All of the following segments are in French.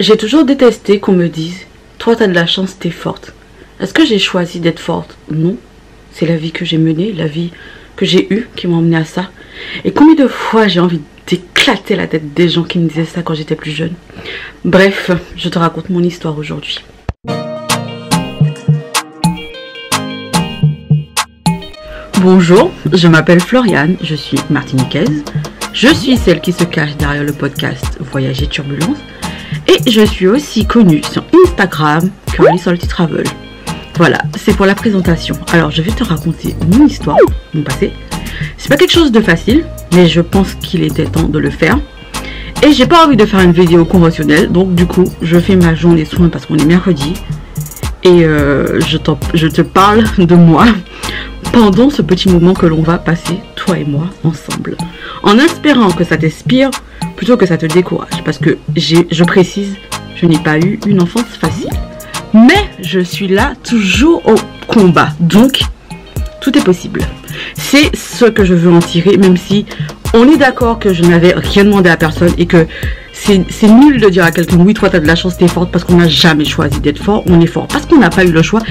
J'ai toujours détesté qu'on me dise « Toi, t'as de la chance, t'es forte ». Est-ce que j'ai choisi d'être forte? Non. C'est la vie que j'ai menée, la vie que j'ai eue qui m'a emmenée à ça. Et combien de fois j'ai envie d'éclater la tête des gens qui me disaient ça quand j'étais plus jeune. Bref, je te raconte mon histoire aujourd'hui. Bonjour, je m'appelle Floriane, je suis martiniquaise. Je suis celle qui se cache derrière le podcast Voyage et Turbulence. Et je suis aussi connue sur Instagram, Curly Salty Travel. Voilà, c'est pour la présentation. Alors, je vais te raconter mon histoire, mon passé. C'est pas quelque chose de facile, mais je pense qu'il était temps de le faire. Et j'ai pas envie de faire une vidéo conventionnelle, donc du coup, je fais ma journée soin parce qu'on est mercredi. Et je te parle de moi pendant ce petit moment que l'on va passer, toi et moi, ensemble. En espérant que ça t'inspire plutôt que ça te décourage. Parce que, je précise, je n'ai pas eu une enfance facile. Mais je suis là toujours au combat. Donc, tout est possible. C'est ce que je veux en tirer, même si on est d'accord que je n'avais rien demandé à personne et que c'est nul de dire à quelqu'un oui, toi, tu as de la chance, t'es forte, parce qu'on n'a jamais choisi d'être fort. On est fort parce qu'on n'a pas eu le choix.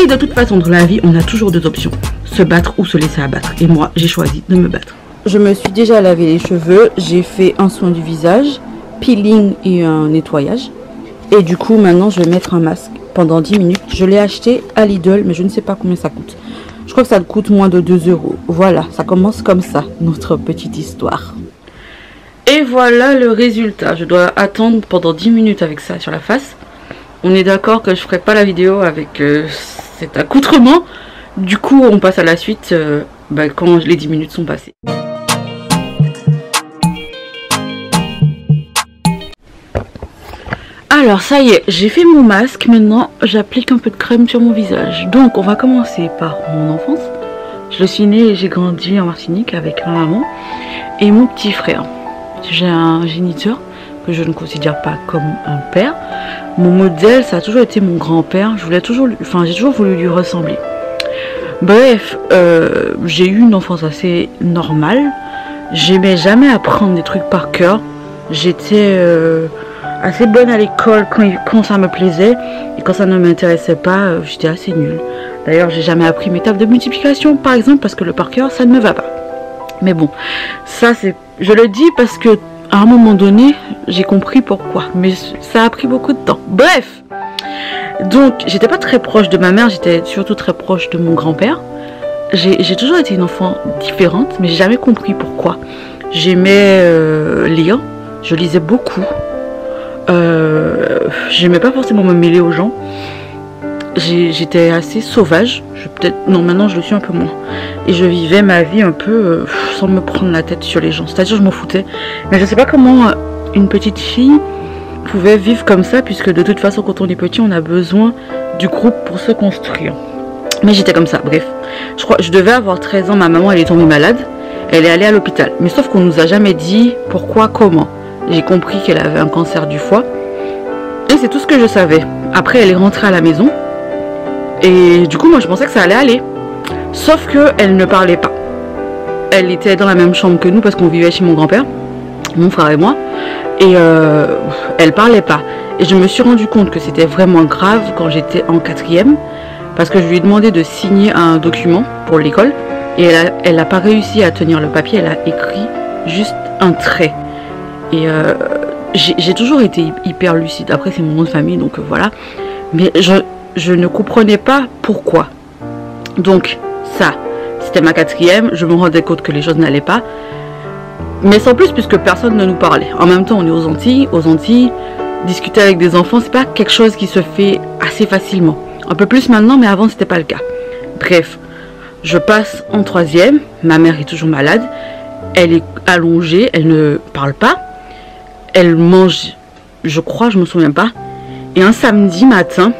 Et de toute façon, dans la vie, on a toujours deux options. Se battre ou se laisser abattre. Et moi, j'ai choisi de me battre. Je me suis déjà lavé les cheveux. J'ai fait un soin du visage, peeling et un nettoyage. Et du coup, maintenant, je vais mettre un masque pendant 10 minutes. Je l'ai acheté à Lidl, mais je ne sais pas combien ça coûte. Je crois que ça coûte moins de 2 €. Voilà, ça commence comme ça, notre petite histoire. Et voilà le résultat. Je dois attendre pendant 10 minutes avec ça sur la face. On est d'accord que je ferai pas la vidéo avec cet accoutrement. Du coup, on passe à la suite quand les 10 minutes sont passées. Alors ça y est, j'ai fait mon masque. Maintenant, j'applique un peu de crème sur mon visage. Donc, on va commencer par mon enfance. Je suis née et j'ai grandi en Martinique avec ma maman et mon petit frère. J'ai un géniteur que je ne considère pas comme un père. Mon modèle, ça a toujours été mon grand-père. J'ai toujours voulu lui ressembler. Bref, j'ai eu une enfance assez normale. J'aimais jamais apprendre des trucs par cœur. J'étais assez bonne à l'école quand ça me plaisait. Et quand ça ne m'intéressait pas, j'étais assez nulle. D'ailleurs, j'ai jamais appris mes tables de multiplication, par exemple, parce que le par cœur, ça ne me va pas. Mais bon, ça c'est... Je le dis parce que à un moment donné, j'ai compris pourquoi. Mais ça a pris beaucoup de temps. Bref. Donc, j'étais pas très proche de ma mère. J'étais surtout très proche de mon grand-père. J'ai toujours été une enfant différente, mais j'ai jamais compris pourquoi. J'aimais lire. Je lisais beaucoup. J'aimais pas forcément me mêler aux gens. J'étais assez sauvage. Non, maintenant je le suis un peu moins. Et je vivais ma vie un peu sans me prendre la tête sur les gens. C'est-à-dire je m'en foutais. Mais je sais pas comment une petite fille pouvait vivre comme ça, puisque de toute façon quand on est petit on a besoin du groupe pour se construire. Mais j'étais comme ça, bref. Je devais avoir 13 ans, ma maman elle est tombée malade. Elle est allée à l'hôpital. Mais sauf qu'on nous a jamais dit pourquoi, comment. J'ai compris qu'elle avait un cancer du foie. Et c'est tout ce que je savais. Après elle est rentrée à la maison. Et du coup moi je pensais que ça allait aller. Sauf que elle ne parlait pas. Elle était dans la même chambre que nous parce qu'on vivait chez mon grand-père, mon frère et moi. Et elle parlait pas. Et je me suis rendu compte que c'était vraiment grave quand j'étais en 4e. Parce que je lui ai demandé de signer un document pour l'école. Et elle n'a pas réussi à tenir le papier. Elle a écrit juste un trait. Et j'ai toujours été hyper lucide. Après c'est mon nom de famille donc voilà. Mais je ne comprenais pas pourquoi. Donc ça, c'était ma 4e. Je me rendais compte que les choses n'allaient pas. Mais sans plus puisque personne ne nous parlait. En même temps on est aux Antilles. Aux Antilles, discuter avec des enfants c'est pas quelque chose qui se fait assez facilement. Un peu plus maintenant mais avant c'était pas le cas. Bref, je passe en 3e. Ma mère est toujours malade. Elle est allongée, elle ne parle pas. Elle mange, je crois, je me souviens pas. Et un samedi matin,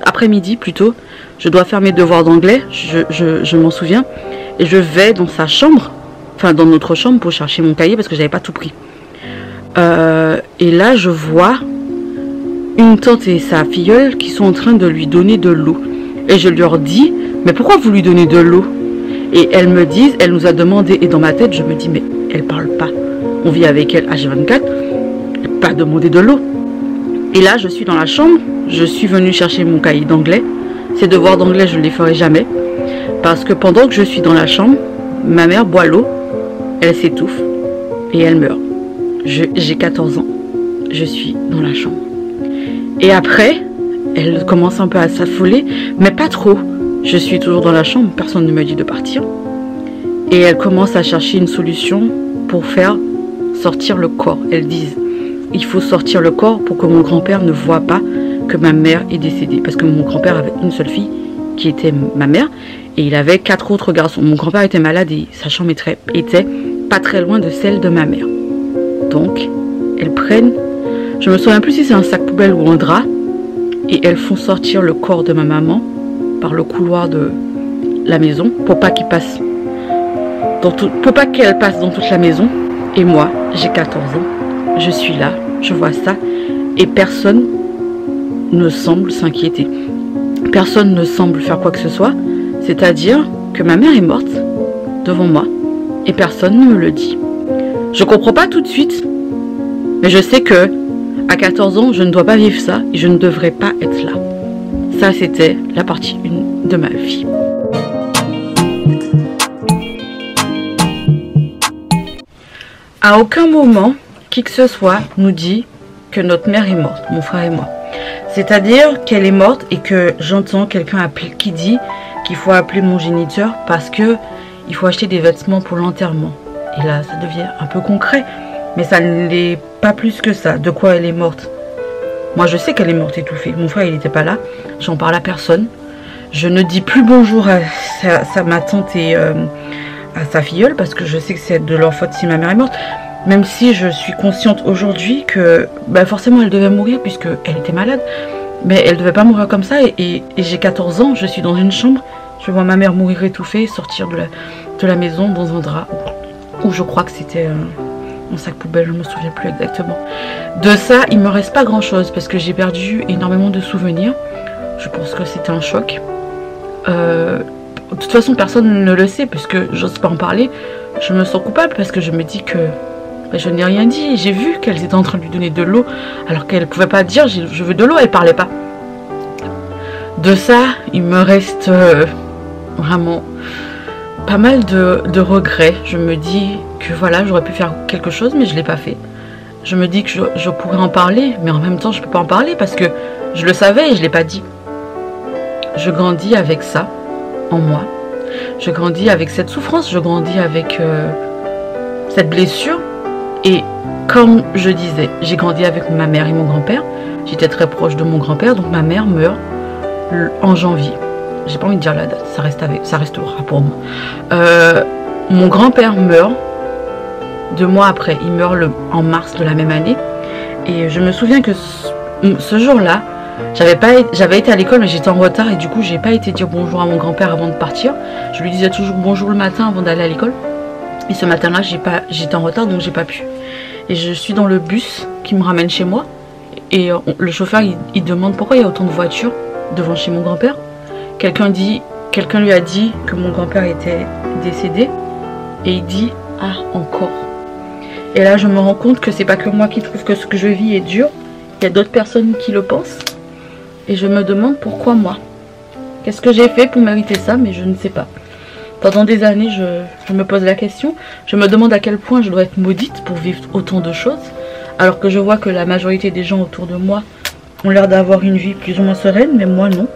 après-midi plutôt, je dois faire mes devoirs d'anglais, je m'en souviens. Et je vais dans sa chambre, enfin dans notre chambre pour chercher mon cahier parce que j'avais pas tout pris. Et là je vois une tante et sa filleule qui sont en train de lui donner de l'eau. Et je leur dis, mais pourquoi vous lui donnez de l'eau? Et elles me disent, elle nous a demandé, et dans ma tête je me dis, mais elle parle pas. On vit avec elle H24, pas demander de l'eau. Et là, je suis dans la chambre, je suis venue chercher mon cahier d'anglais. Ces devoirs d'anglais, je ne les ferai jamais. Parce que pendant que je suis dans la chambre, ma mère boit l'eau, elle s'étouffe et elle meurt. J'ai 14 ans, je suis dans la chambre. Et après, elle commence un peu à s'affoler, mais pas trop. Je suis toujours dans la chambre, personne ne me dit de partir. Et elle commence à chercher une solution pour faire sortir le corps. Elles disent, il faut sortir le corps pour que mon grand-père ne voit pas que ma mère est décédée. Parce que mon grand-père avait une seule fille qui était ma mère et il avait 4 autres garçons. Mon grand-père était malade et sa chambre était pas très loin de celle de ma mère. Donc, elles prennent, je me souviens plus si c'est un sac poubelle ou un drap, et elles font sortir le corps de ma maman par le couloir de la maison pour pas qu'il passe pour pas qu'elle passe dans toute la maison. Et moi, j'ai 14 ans, je suis là, je vois ça, et personne ne semble s'inquiéter. Personne ne semble faire quoi que ce soit, c'est-à-dire que ma mère est morte devant moi, et personne ne me le dit. Je comprends pas tout de suite, mais je sais que à 14 ans, je ne dois pas vivre ça, et je ne devrais pas être là. Ça, c'était la partie 1 de ma vie. À aucun moment, qui que ce soit nous dit que notre mère est morte, mon frère et moi. C'est-à-dire qu'elle est morte et que j'entends quelqu'un qui dit qu'il faut appeler mon géniteur parce que il faut acheter des vêtements pour l'enterrement. Et là, ça devient un peu concret, mais ça ne l'est pas plus que ça. De quoi elle est morte? Moi, je sais qu'elle est morte étouffée. Mon frère, il n'était pas là. J'en parle à personne. Je ne dis plus bonjour à ma tante et à sa filleule parce que je sais que c'est de leur faute si ma mère est morte. Même si je suis consciente aujourd'hui que forcément elle devait mourir puisqu'elle était malade. Mais elle devait pas mourir comme ça et j'ai 14 ans, je suis dans une chambre. Je vois ma mère mourir étouffée, sortir de la maison dans un drap. Ou je crois que c'était un sac poubelle, je ne me souviens plus exactement. De ça, il me reste pas grand chose parce que j'ai perdu énormément de souvenirs. Je pense que c'était un choc. De toute façon, personne ne le sait puisque j'ose pas en parler. Je me sens coupable parce que je me dis que je n'ai rien dit. J'ai vu qu'elles étaient en train de lui donner de l'eau alors qu'elle ne pouvait pas dire je veux de l'eau, elle parlait pas. De ça, il me reste vraiment pas mal de regrets. Je me dis que voilà, j'aurais pu faire quelque chose mais je l'ai pas fait. Je me dis que je pourrais en parler mais en même temps je peux pas en parler parce que je le savais et je l'ai pas dit. Je grandis avec ça en moi. Je grandis avec cette souffrance, je grandis avec cette blessure. Et comme je disais, j'ai grandi avec ma mère et mon grand-père. J'étais très proche de mon grand-père, donc ma mère meurt en janvier. J'ai pas envie de dire la date, ça restera pour moi. Mon grand-père meurt 2 mois après, il meurt en mars de la même année. Et je me souviens que ce jour-là, j'avais été à l'école mais j'étais en retard et du coup j'ai pas été dire bonjour à mon grand-père avant de partir. Je lui disais toujours bonjour le matin avant d'aller à l'école. Et ce matin-là, j'étais en retard donc j'ai pas pu. Et je suis dans le bus qui me ramène chez moi. Et le chauffeur il demande pourquoi il y a autant de voitures devant chez mon grand-père. Quelqu'un lui a dit que mon grand-père était décédé. Et il dit ah encore. Et là je me rends compte que c'est pas que moi qui trouve que ce que je vis est dur. Il y a d'autres personnes qui le pensent. Et je me demande pourquoi moi. Qu'est-ce que j'ai fait pour mériter ça, mais je ne sais pas. Pendant des années, je me pose la question. Je me demande à quel point je dois être maudite pour vivre autant de choses. Alors que je vois que la majorité des gens autour de moi ont l'air d'avoir une vie plus ou moins sereine, mais moi non.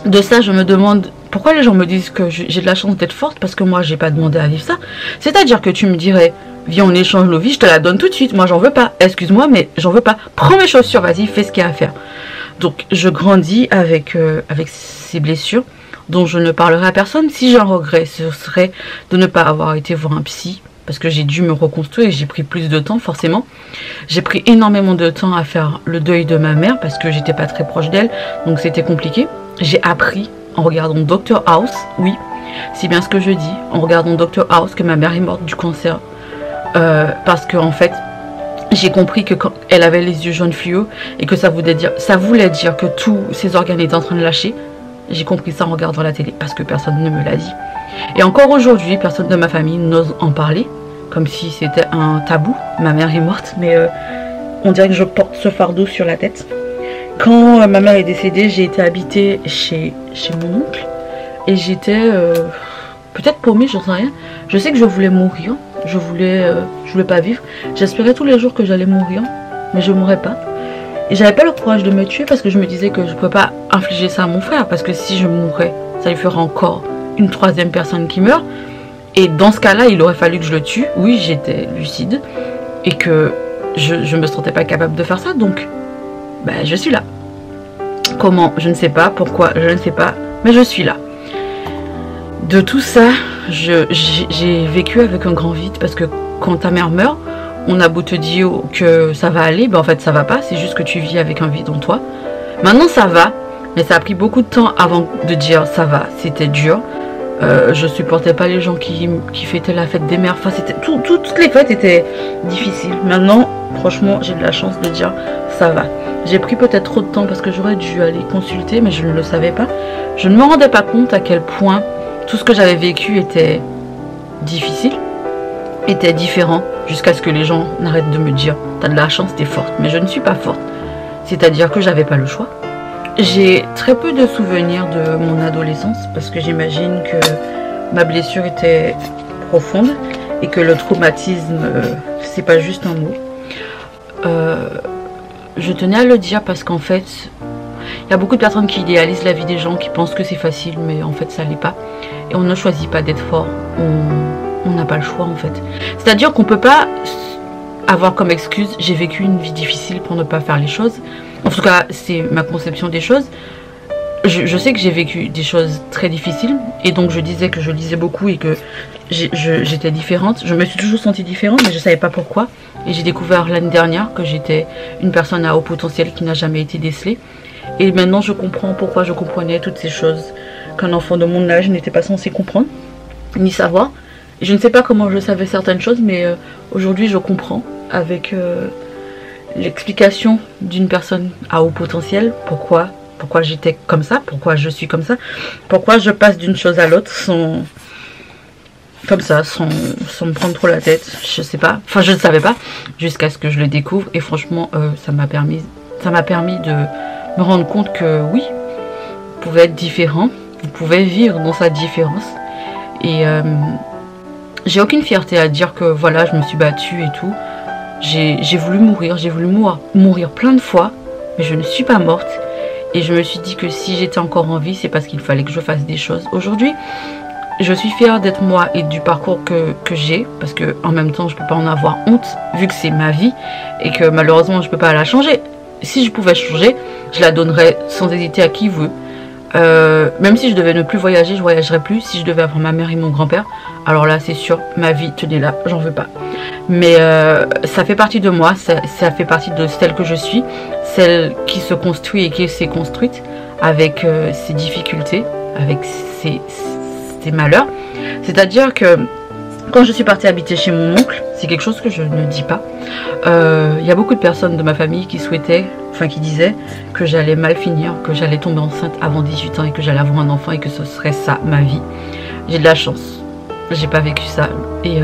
De ça, je me demande pourquoi les gens me disent que j'ai de la chance d'être forte parce que moi, j'ai pas demandé à vivre ça. C'est-à-dire que tu me dirais, viens, on échange nos vies, je te la donne tout de suite. Moi, j'en veux pas. Excuse-moi, mais j'en veux pas. Prends mes chaussures, vas-y, fais ce qu'il y a à faire. Donc, je grandis avec ces blessures dont je ne parlerai à personne. Si j'ai un regret, ce serait de ne pas avoir été voir un psy parce que j'ai dû me reconstruire et j'ai pris plus de temps, forcément. J'ai pris énormément de temps à faire le deuil de ma mère parce que j'étais pas très proche d'elle, donc c'était compliqué. J'ai appris en regardant Dr House, oui, c'est bien ce que je dis, en regardant Dr House que ma mère est morte du cancer parce que en fait j'ai compris que quand elle avait les yeux jaunes fluo et que ça voulait dire que tous ses organes étaient en train de lâcher. J'ai compris ça en regardant la télé parce que personne ne me l'a dit. Et encore aujourd'hui, personne de ma famille n'ose en parler, comme si c'était un tabou. Ma mère est morte, mais on dirait que je porte ce fardeau sur la tête. Quand ma mère est décédée, j'ai été habitée chez mon oncle. Et j'étais peut-être paumée, j'en sais rien. Je sais que je voulais mourir. Je voulais pas vivre. J'espérais tous les jours que j'allais mourir. Mais je mourrais pas. Et j'avais pas le courage de me tuer parce que je me disais que je pouvais pas infliger ça à mon frère. Parce que si je mourais, ça lui ferait encore une troisième personne qui meurt. Et dans ce cas-là, il aurait fallu que je le tue. Oui, j'étais lucide. Et que je me sentais pas capable de faire ça. Donc, ben, je suis là. Comment? Je ne sais pas. Pourquoi? Je ne sais pas. Mais je suis là. De tout ça, j'ai vécu avec un grand vide. Parce que quand ta mère meurt, on a beau te dire que ça va aller, ben en fait ça va pas, c'est juste que tu vis avec un vide en toi. Maintenant ça va, mais ça a pris beaucoup de temps avant de dire ça va, c'était dur. Je supportais pas les gens qui fêtaient la fête des mères, enfin c'était toutes les fêtes étaient difficiles. Maintenant, franchement, j'ai de la chance de dire ça va. J'ai pris peut-être trop de temps parce que j'aurais dû aller consulter, mais je ne le savais pas. Je ne me rendais pas compte à quel point tout ce que j'avais vécu était difficile, était différent, jusqu'à ce que les gens n'arrêtent de me dire t'as de la chance, t'es forte. Mais je ne suis pas forte, c'est-à-dire que j'avais pas le choix. J'ai très peu de souvenirs de mon adolescence parce que j'imagine que ma blessure était profonde et que le traumatisme c'est pas juste un mot. Je tenais à le dire parce qu'en fait il y a beaucoup de personnes qui idéalisent la vie des gens, qui pensent que c'est facile, mais en fait ça l'est pas. Et on ne choisit pas d'être fort, on n'a pas le choix en fait. C'est-à-dire qu'on peut pas avoir comme excuse j'ai vécu une vie difficile pour ne pas faire les choses. En tout cas c'est ma conception des choses. Je sais que j'ai vécu des choses très difficiles et donc je disais que je lisais beaucoup et que j'étais différente. Je me suis toujours sentie différente mais je savais pas pourquoi. Et j'ai découvert l'année dernière que j'étais une personne à haut potentiel qui n'a jamais été décelée. Et maintenant je comprends pourquoi je comprenais toutes ces choses qu'un enfant de mon âge n'était pas censé comprendre ni savoir. Je ne sais pas comment je savais certaines choses, mais aujourd'hui je comprends avec l'explication d'une personne à haut potentiel pourquoi j'étais comme ça, pourquoi je suis comme ça, pourquoi je passe d'une chose à l'autre sans me prendre trop la tête. Je sais pas, enfin je ne savais pas jusqu'à ce que je le découvre et franchement ça m'a permis de me rendre compte que oui, vous pouvez être différent, vous pouvez vivre dans sa différence et j'ai aucune fierté à dire que voilà, je me suis battue et tout. J'ai voulu mourir, mourir plein de fois, mais je ne suis pas morte. Et je me suis dit que si j'étais encore en vie, c'est parce qu'il fallait que je fasse des choses. Aujourd'hui, je suis fière d'être moi et du parcours que j'ai, parce que en même temps, je peux pas en avoir honte, vu que c'est ma vie, et que malheureusement, je peux pas la changer. Si je pouvais changer, je la donnerais sans hésiter à qui veut. Même si je devais ne plus voyager, je voyagerais plus. Si je devais avoir ma mère et mon grand-père, alors là c'est sûr, ma vie, tenez-la, j'en veux pas. Mais ça fait partie de moi, ça fait partie de celle que je suis, celle qui se construit et qui s'est construite avec ses difficultés, avec ses malheurs. C'est-à-dire que quand je suis partie habiter chez mon oncle, c'est quelque chose que je ne dis pas. Il y a beaucoup de personnes de ma famille qui qui disaient que j'allais mal finir, que j'allais tomber enceinte avant 18 ans et que j'allais avoir un enfant et que ce serait ça ma vie. J'ai de la chance, j'ai pas vécu ça et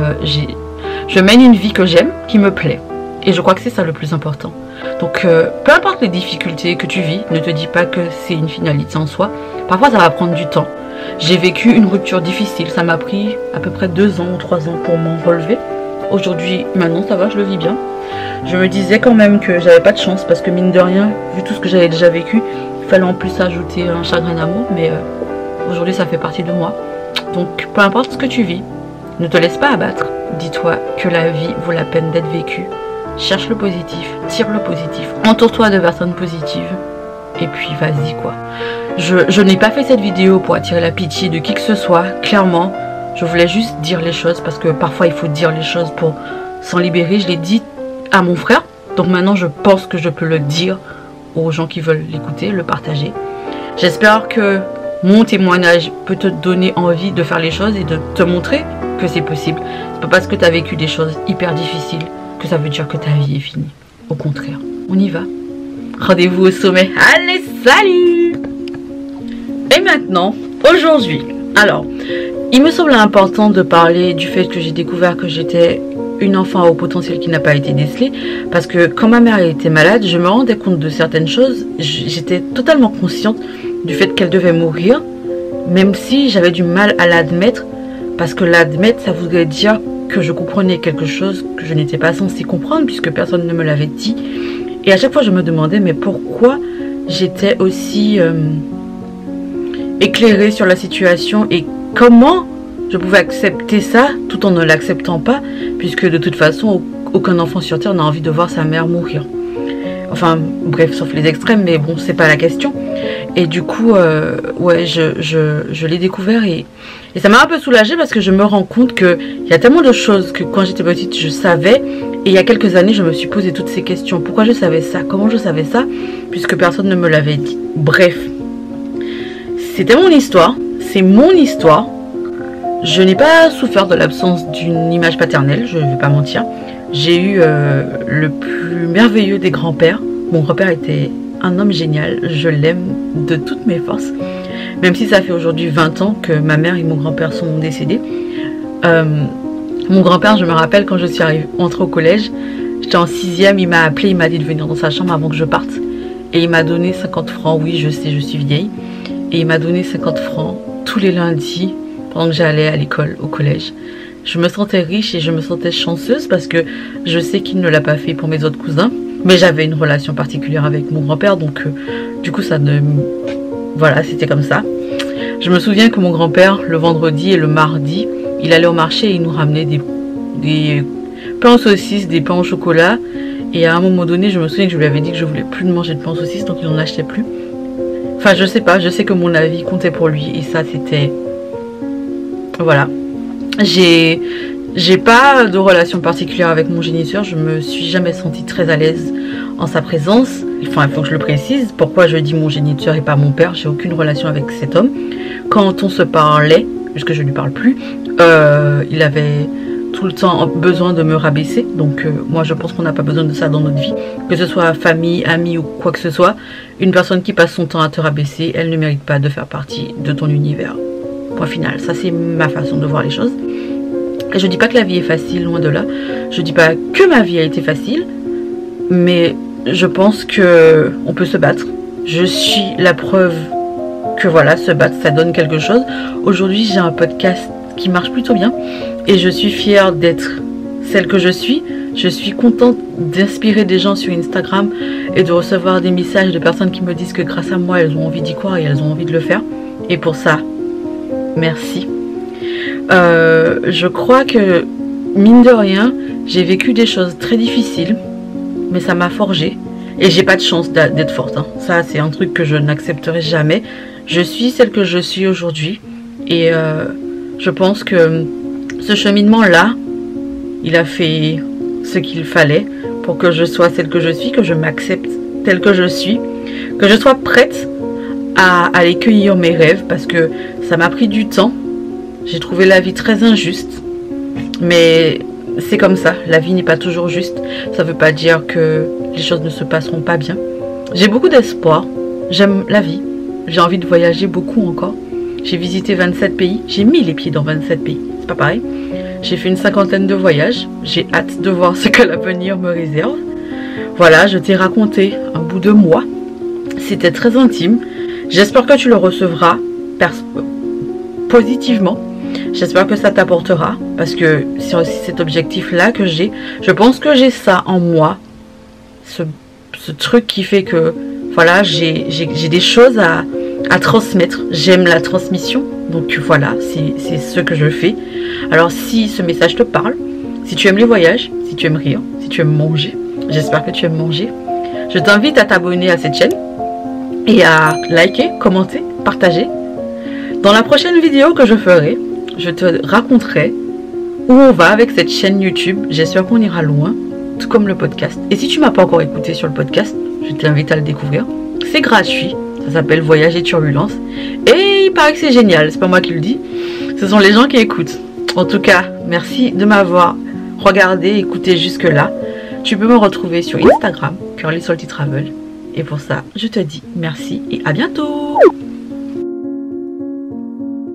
je mène une vie que j'aime, qui me plaît et je crois que c'est ça le plus important. Donc peu importe les difficultés que tu vis, ne te dis pas que c'est une finalité en soi. Parfois ça va prendre du temps. J'ai vécu une rupture difficile, ça m'a pris à peu près 2 ans ou 3 ans pour m'en relever. Aujourd'hui, maintenant ça va, je le vis bien. Je me disais quand même que j'avais pas de chance parce que mine de rien, vu tout ce que j'avais déjà vécu, il fallait en plus ajouter un chagrin d'amour, mais aujourd'hui ça fait partie de moi. Donc peu importe ce que tu vis, ne te laisse pas abattre. Dis-toi que la vie vaut la peine d'être vécue. Cherche le positif, tire le positif, entoure-toi de personnes positives et puis vas-y quoi. Je n'ai pas fait cette vidéo pour attirer la pitié de qui que ce soit, clairement. Je voulais juste dire les choses parce que parfois il faut dire les choses pour s'en libérer. Je l'ai dit à mon frère, donc maintenant je pense que je peux le dire aux gens qui veulent l'écouter, le partager. J'espère que mon témoignage peut te donner envie de faire les choses et de te montrer que c'est possible. C'est pas parce que tu as vécu des choses hyper difficiles que ça veut dire que ta vie est finie. Au contraire, on y va. Rendez-vous au sommet. Allez, salut! Et maintenant, aujourd'hui, alors, il me semble important de parler du fait que j'ai découvert que j'étais une enfant à haut potentiel qui n'a pas été décelée, parce que quand ma mère était malade, je me rendais compte de certaines choses. J'étais totalement consciente du fait qu'elle devait mourir, même si j'avais du mal à l'admettre, parce que l'admettre, ça voudrait dire que je comprenais quelque chose que je n'étais pas censée comprendre, puisque personne ne me l'avait dit. Et à chaque fois, je me demandais, mais pourquoi j'étais aussi éclairée sur la situation, et comment je pouvais accepter ça tout en ne l'acceptant pas, puisque de toute façon, aucun enfant sur Terre n'a envie de voir sa mère mourir. Enfin, bref, sauf les extrêmes, mais bon, c'est pas la question. Et du coup, ouais, je l'ai découvert et ça m'a un peu soulagée, parce que je me rends compte qu'il y a tellement de choses que quand j'étais petite, je savais. Et il y a quelques années, je me suis posé toutes ces questions. Pourquoi je savais ça? Comment je savais ça? Puisque personne ne me l'avait dit. Bref, c'était mon histoire. C'est mon histoire. Je n'ai pas souffert de l'absence d'une image paternelle, je ne vais pas mentir. J'ai eu le plus merveilleux des grands-pères. Mon grand-père était un homme génial, je l'aime de toutes mes forces. Même si ça fait aujourd'hui 20 ans que ma mère et mon grand-père sont décédés. Mon grand-père, je me rappelle quand je suis entrée au collège, j'étais en 6e, il m'a appelé, il m'a dit de venir dans sa chambre avant que je parte. Et il m'a donné 50 francs, oui je sais, je suis vieille. Et il m'a donné 50 francs tous les lundis pendant que j'allais à l'école, au collège. Je me sentais riche et je me sentais chanceuse, parce que je sais qu'il ne l'a pas fait pour mes autres cousins. Mais j'avais une relation particulière avec mon grand-père, donc du coup ça ne... Voilà, c'était comme ça. Je me souviens que mon grand-père, le vendredi et le mardi, il allait au marché et il nous ramenait des pains aux saucisses, des pains au chocolat. Et à un moment donné, je me souviens que je lui avais dit que je voulais plus de manger de pain aux saucisses, donc il n'en achetait plus. Enfin, je sais pas, je sais que mon avis comptait pour lui, et ça c'était... Voilà. J'ai pas de relation particulière avec mon géniteur, je me suis jamais sentie très à l'aise en sa présence. Enfin, il faut que je le précise, pourquoi je dis mon géniteur et pas mon père, j'ai aucune relation avec cet homme. Quand on se parlait, puisque je ne lui parle plus, il avait tout le temps besoin de me rabaisser, donc moi je pense qu'on n'a pas besoin de ça dans notre vie, que ce soit famille, amis ou quoi que ce soit. Une personne qui passe son temps à te rabaisser, elle ne mérite pas de faire partie de ton univers. Point final, ça c'est ma façon de voir les choses. Et je dis pas que la vie est facile, loin de là. Je dis pas que ma vie a été facile, mais je pense que on peut se battre. Je suis la preuve que voilà, se battre, ça donne quelque chose. Aujourd'hui, j'ai un podcast qui marche plutôt bien et je suis fière d'être celle que je suis. Je suis contente d'inspirer des gens sur Instagram et de recevoir des messages de personnes qui me disent que grâce à moi, elles ont envie d'y croire et elles ont envie de le faire. Et pour ça, merci. Je crois que, mine de rien, j'ai vécu des choses très difficiles, mais ça m'a forgée. Et j'ai pas de chance d'être forte, hein. Ça, c'est un truc que je n'accepterai jamais. Je suis celle que je suis aujourd'hui. Et je pense que ce cheminement-là, il a fait ce qu'il fallait pour que je sois celle que je suis, que je m'accepte telle que je suis, que je sois prête à aller cueillir mes rêves, parce que ça m'a pris du temps. J'ai trouvé la vie très injuste, mais c'est comme ça, la vie n'est pas toujours juste. Ça ne veut pas dire que les choses ne se passeront pas bien. J'ai beaucoup d'espoir, j'aime la vie, j'ai envie de voyager beaucoup encore. J'ai visité 27 pays, j'ai mis les pieds dans 27 pays, c'est pas pareil. J'ai fait une 50aine de voyages, j'ai hâte de voir ce que l'avenir me réserve. Voilà, je t'ai raconté un bout de moi, c'était très intime. J'espère que tu le recevras positivement. J'espère que ça t'apportera, parce que c'est aussi cet objectif-là que j'ai. Je pense que j'ai ça en moi, ce truc qui fait que, voilà, j'ai des choses à transmettre. J'aime la transmission, donc voilà, c'est ce que je fais. Alors si ce message te parle, si tu aimes les voyages, si tu aimes rire, si tu aimes manger, j'espère que tu aimes manger, je t'invite à t'abonner à cette chaîne et à liker, commenter, partager. Dans la prochaine vidéo que je ferai, je te raconterai où on va avec cette chaîne YouTube. J'espère qu'on ira loin, tout comme le podcast. Et si tu m'as pas encore écouté sur le podcast, je t'invite à le découvrir. C'est gratuit, ça s'appelle Voyage et Turbulence. Et il paraît que c'est génial, c'est pas moi qui le dis, ce sont les gens qui écoutent. En tout cas, merci de m'avoir regardé, écouté jusque là. Tu peux me retrouver sur Instagram, Curly Salty Travel. Et pour ça, je te dis merci et à bientôt.